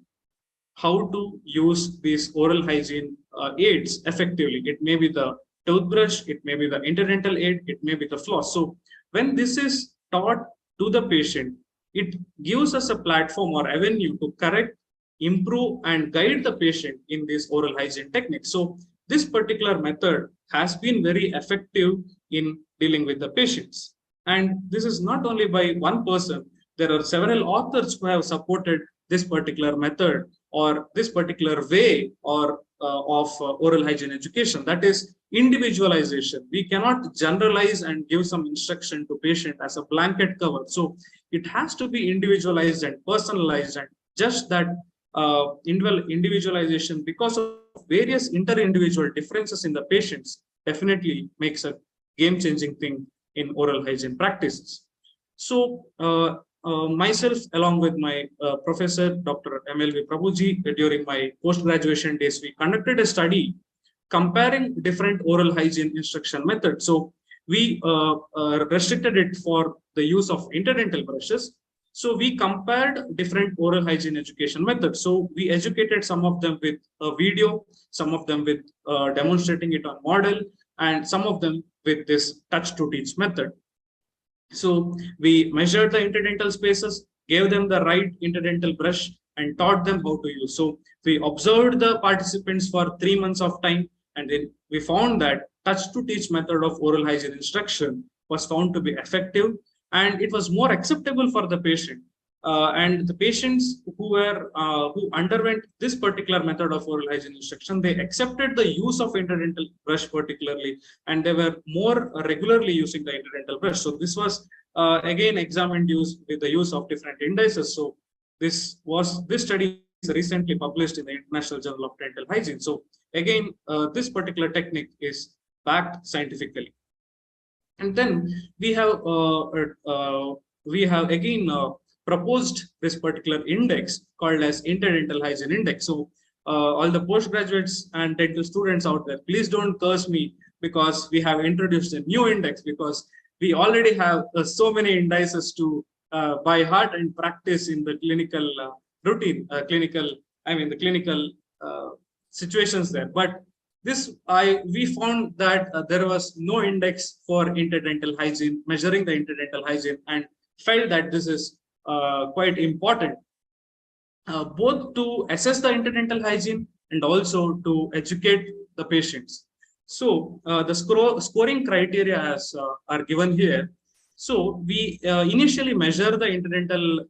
how to use these oral hygiene aids effectively. It may be the toothbrush, it may be the interdental aid, it may be the floss. So when this is taught to the patient, it gives us a platform or avenue to correct, improve, and guide the patient in these oral hygiene techniques. So this particular method has been very effective in dealing with the patients. And this is not only by one person. There are several authors who have supported this particular method or this particular way or of oral hygiene education. That is individualization. We cannot generalize and give some instruction to patient as a blanket cover. So it has to be individualized and personalized, and just that individualization because of various inter-individual differences in the patients definitely makes a game-changing thing in oral hygiene practices. So myself, along with my professor, Dr. MLV Prabhuji, during my post-graduation days, we conducted a study comparing different oral hygiene instruction methods. So we restricted it for the use of interdental brushes. So we compared different oral hygiene education methods. So we educated some of them with a video, some of them with demonstrating it on model, and some of them with this touch to teach method. So we measured the interdental spaces, gave them the right interdental brush, and taught them how to use. So we observed the participants for 3 months of time, and then we found that touch to teach method of oral hygiene instruction was found to be effective, and it was more acceptable for the patient. And the patients who underwent this particular method of oral hygiene instruction, they accepted the use of interdental brush particularly, and they were more regularly using the interdental brush. So this was again examined use with the use of different indices. So this study is recently published in the International Journal of Dental Hygiene. So again, this particular technique is backed scientifically. And then we have again proposed this particular index called as Interdental Hygiene Index. So all the postgraduates and dental students out there, please don't curse me because we have introduced a new index, because we already have so many indices to by heart and practice in the clinical routine, the clinical situations there. But we found that there was no index for interdental hygiene, measuring the interdental hygiene, and felt that this is quite important, both to assess the interdental hygiene and also to educate the patients. So the scoring criteria are given here. So we initially measure the interdental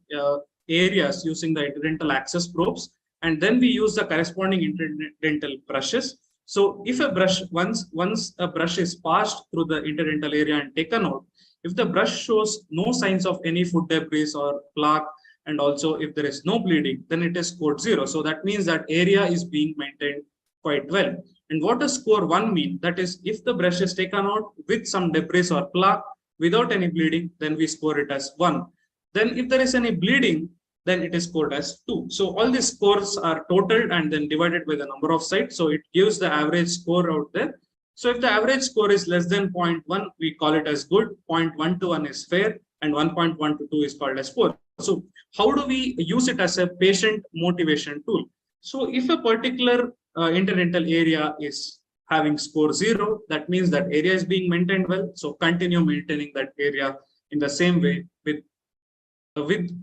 areas using the interdental access probes, and then we use the corresponding interdental brushes. So if a brush, once a brush is passed through the interdental area and taken out, if the brush shows no signs of any food debris or plaque, and also if there is no bleeding, then it is scored 0. So that means that area is being maintained quite well. And what does score 1 mean? That is, if the brush is taken out with some debris or plaque without any bleeding, then we score it as 1. Then if there is any bleeding, then it is scored as 2. So all these scores are totaled and then divided by the number of sites. So it gives the average score out there. So if the average score is less than 0.1, we call it as good, 0.121 is fair, and 1.1 to 2 is called as poor. So how do we use it as a patient motivation tool? So if a particular interdental area is having score 0, that means that area is being maintained well. So continue maintaining that area in the same way with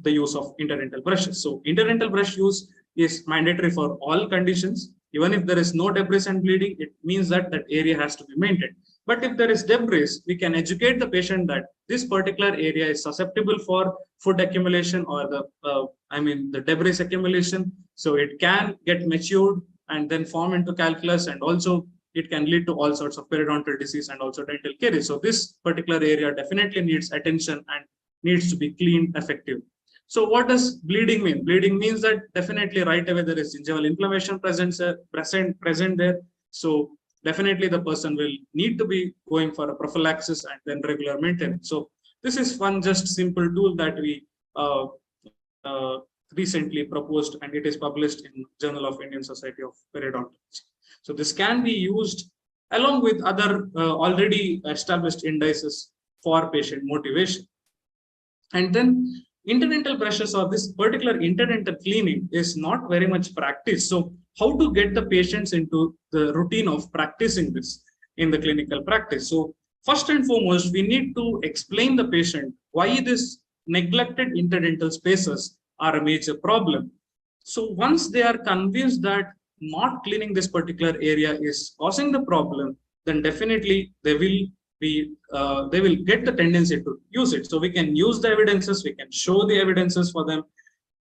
the use of interdental brushes. So interdental brush use is mandatory for all conditions. Even if there is no debris and bleeding, it means that that area has to be maintained. But if there is debris, we can educate the patient that this particular area is susceptible for food accumulation or the debris accumulation. So it can get matured and then form into calculus, and also it can lead to all sorts of periodontal disease and also dental caries. So this particular area definitely needs attention and needs to be cleaned effectively. So what does bleeding mean? Bleeding means that definitely right away there is gingival inflammation present there. So definitely the person will need to be going for a prophylaxis and then regular maintenance. So this is one just simple tool that we recently proposed, and it is published in Journal of Indian Society of Periodontology. So this can be used along with other already established indices for patient motivation. And then interdental brushes or this particular interdental cleaning is not very much practiced. So how to get the patients into the routine of practicing this in the clinical practice? So first and foremost, we need to explain the patient why this neglected interdental spaces are a major problem. So once they are convinced that not cleaning this particular area is causing the problem, then definitely they will get the tendency to use it. So we can use the evidences, we can show the evidences for them,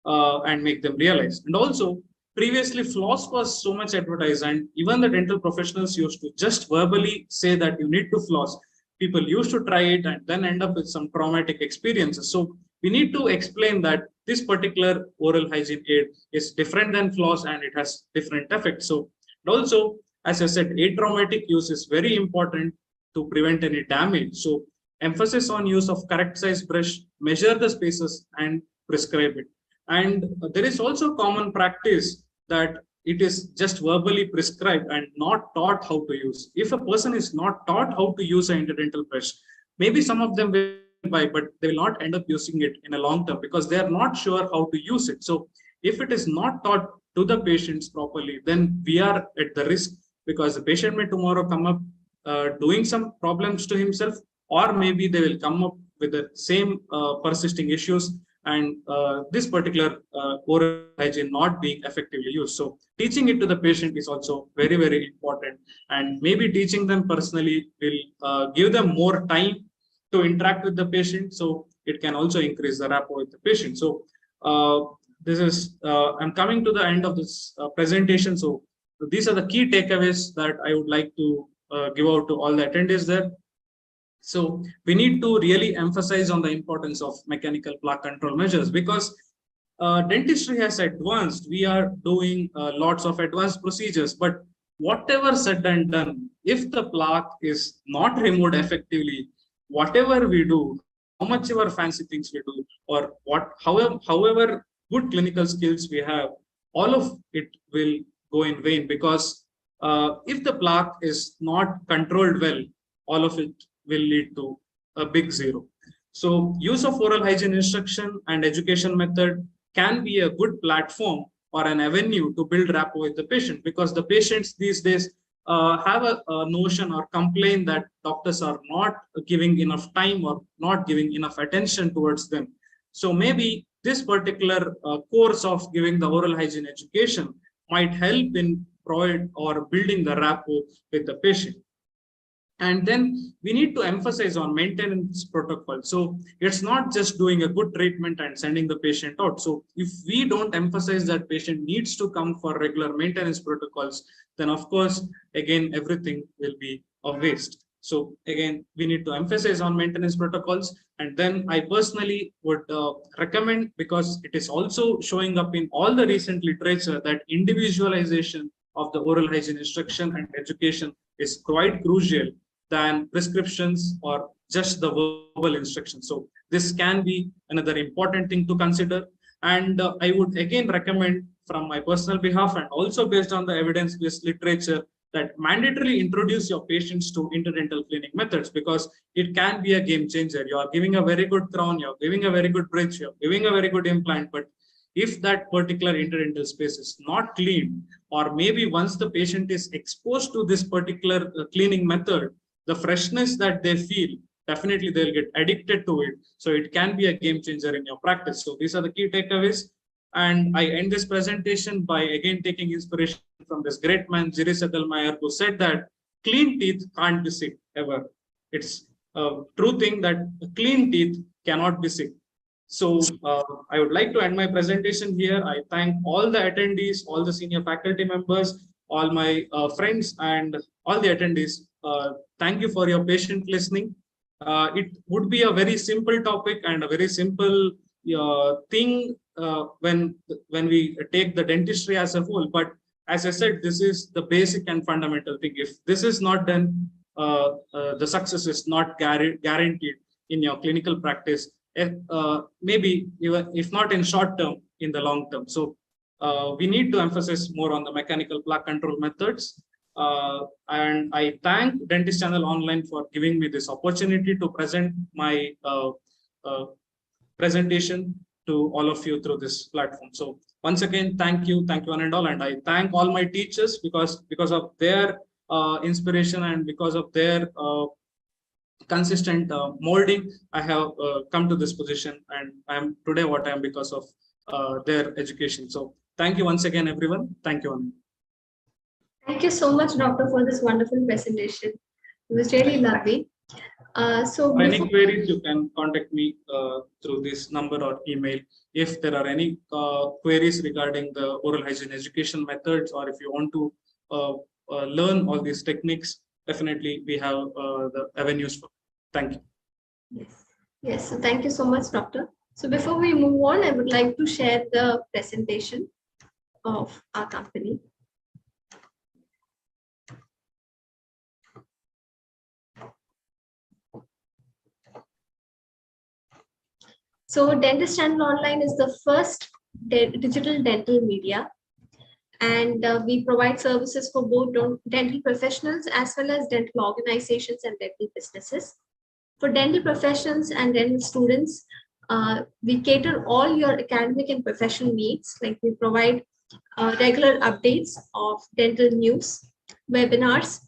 and make them realize. And also, previously floss was so much advertised, and even the dental professionals used to just verbally say that you need to floss. People used to try it and then end up with some traumatic experiences. So we need to explain that this particular oral hygiene aid is different than floss and it has different effects. So also, as I said, atraumatic use is very important to prevent any damage. So emphasis on use of correct size brush, measure the spaces and prescribe it. And there is also common practice that it is just verbally prescribed and not taught how to use. If a person is not taught how to use an interdental brush, maybe some of them will buy, but they will not end up using it in a long term because they are not sure how to use it. So if it is not taught to the patients properly, then we are at the risk, because the patient may tomorrow come up doing some problems to himself, or maybe they will come up with the same persisting issues, and this particular oral hygiene not being effectively used. So teaching it to the patient is also very, very important, and maybe teaching them personally will give them more time to interact with the patient, so it can also increase the rapport with the patient. So this is I'm coming to the end of this presentation. So these are the key takeaways that I would like to give out to all the attendees there. So we need to really emphasize on the importance of mechanical plaque control measures, because dentistry has advanced. We are doing lots of advanced procedures, but whatever said and done, if the plaque is not removed effectively, whatever we do, how much ever fancy things we do, or however good clinical skills we have, all of it will go in vain, because if the plaque is not controlled well, all of it will lead to a big zero. So use of oral hygiene instruction and education method can be a good platform or an avenue to build rapport with the patient, because the patients these days have a notion or complain that doctors are not giving enough time or not giving enough attention towards them. So maybe this particular course of giving the oral hygiene education might help in provide or building the rapport with the patient. And then we need to emphasize on maintenance protocol. So it's not just doing a good treatment and sending the patient out. So if we don't emphasize that patient needs to come for regular maintenance protocols, then of course, again, everything will be a waste. So again, we need to emphasize on maintenance protocols. And then I personally would recommend, because it is also showing up in all the recent literature, that individualization of the oral hygiene instruction and education is quite crucial than prescriptions or just the verbal instructions. So this can be another important thing to consider. And I would again recommend, from my personal behalf and also based on the evidence-based literature, that mandatorily introduce your patients to interdental cleaning methods, because it can be a game changer. You are giving a very good crown, you're giving a very good bridge, you're giving a very good implant, but if that particular interdental space is not cleaned, or maybe once the patient is exposed to this particular cleaning method, the freshness that they feel, definitely they'll get addicted to it. So it can be a game changer in your practice. So these are the key takeaways. And I end this presentation by again taking inspiration from this great man, Jiri Sedlmayr, who said that clean teeth can't be sick ever. It's a true thing that clean teeth cannot be sick. So I would like to end my presentation here. I thank all the attendees, all the senior faculty members, all my friends and all the attendees. Thank you for your patient listening. It would be a very simple topic and a very simple thing when we take the dentistry as a whole. But as I said, this is the basic and fundamental thing. If this is not done, the success is not guaranteed in your clinical practice. Maybe even if not in short term, in the long term. So we need to emphasize more on the mechanical plaque control methods. And I thank DentistChannel.Online for giving me this opportunity to present my presentation to all of you through this platform. So once again, thank you one and all. And I thank all my teachers, because of their inspiration and because of their consistent molding, I have come to this position, and I am today what I am because of their education. So thank you once again, everyone. Thank you, Anu. Thank you so much, Doctor, for this wonderful presentation. It was really lovely. So Any before, queries, you can contact me through this number or email. If there are any queries regarding the oral hygiene education methods, or if you want to learn all these techniques, definitely we have the avenues for. Thank you. yes, yes. So thank you so much, Doctor. So before we move on, I would like to share the presentation of our company. So DentistChannel.Online is the first digital dental media, and we provide services for both dental professionals as well as dental organizations and dental businesses. For dental professionals and dental students, we cater all your academic and professional needs. Like we provide regular updates of dental news, webinars,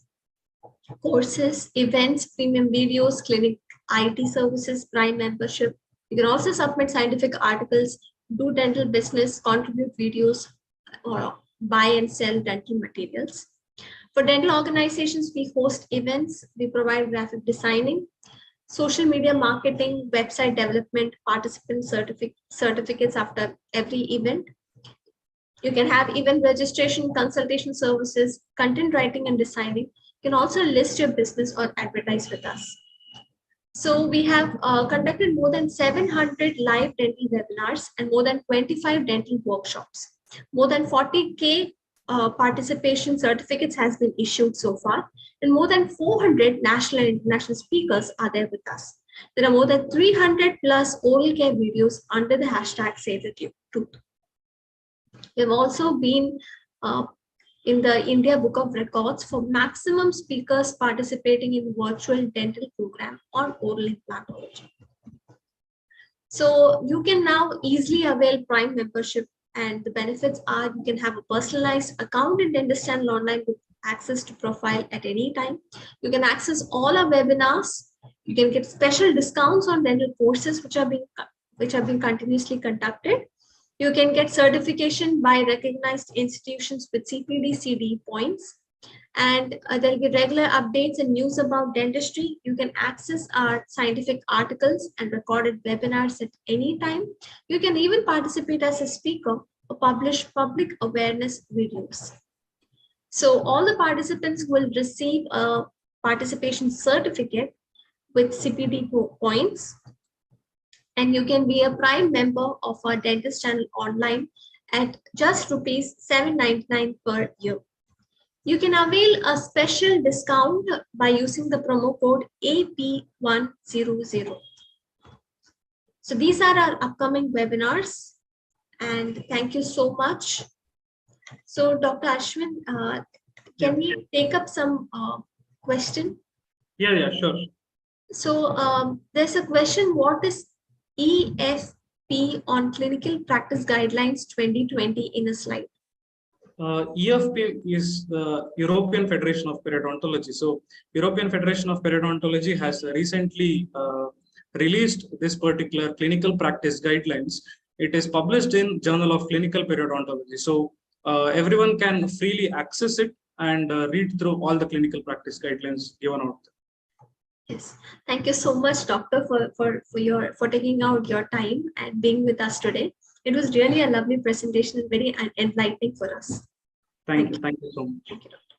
courses, events, premium videos, clinic IT services, Prime membership. You can also submit scientific articles, do dental business, contribute videos, or buy and sell dental materials. For dental organizations, we host events, we provide graphic designing, social media marketing, website development, participant certificates after every event. You can have event registration, consultation services, content writing and designing. You can also list your business or advertise with us. So we have conducted more than 700 live dental webinars and more than 25 dental workshops. More than 40K participation certificates has been issued so far, and more than 400 national and international speakers are there with us. There are more than 300 plus oral care videos under the hashtag Save the Tooth. We've also been in the India Book of Records for maximum speakers participating in virtual dental program on oral implantology. So you can now easily avail Prime membership, and the benefits are you can have a personalized account in DentistChannel.Online with access to profile at any time. You can access all our webinars. You can get special discounts on dental courses which are being continuously conducted. You can get certification by recognized institutions with CPD, CDE points, and there'll be regular updates and news about dentistry. You can access our scientific articles and recorded webinars at any time. You can even participate as a speaker or publish public awareness videos. So all the participants will receive a participation certificate with CPD points, and you can be a Prime member of our DentistChannel.Online at just rupees 799 per year. You can avail a special discount by using the promo code AP100. So these are our upcoming webinars, and thank you so much. So Dr. Ashwin, can we take up some question? Yeah, sure. So there's a question, what is EFP on Clinical Practice Guidelines 2020 in a slide? EFP is the European Federation of Periodontology. So European Federation of Periodontology has recently released this particular clinical practice guidelines. It is published in Journal of Clinical Periodontology. So everyone can freely access it and read through all the clinical practice guidelines given out. Yes, thank you so much, Doctor, for taking out your time and being with us today. It was really a lovely presentation and very enlightening for us. Thank you so much. Thank you, Doctor.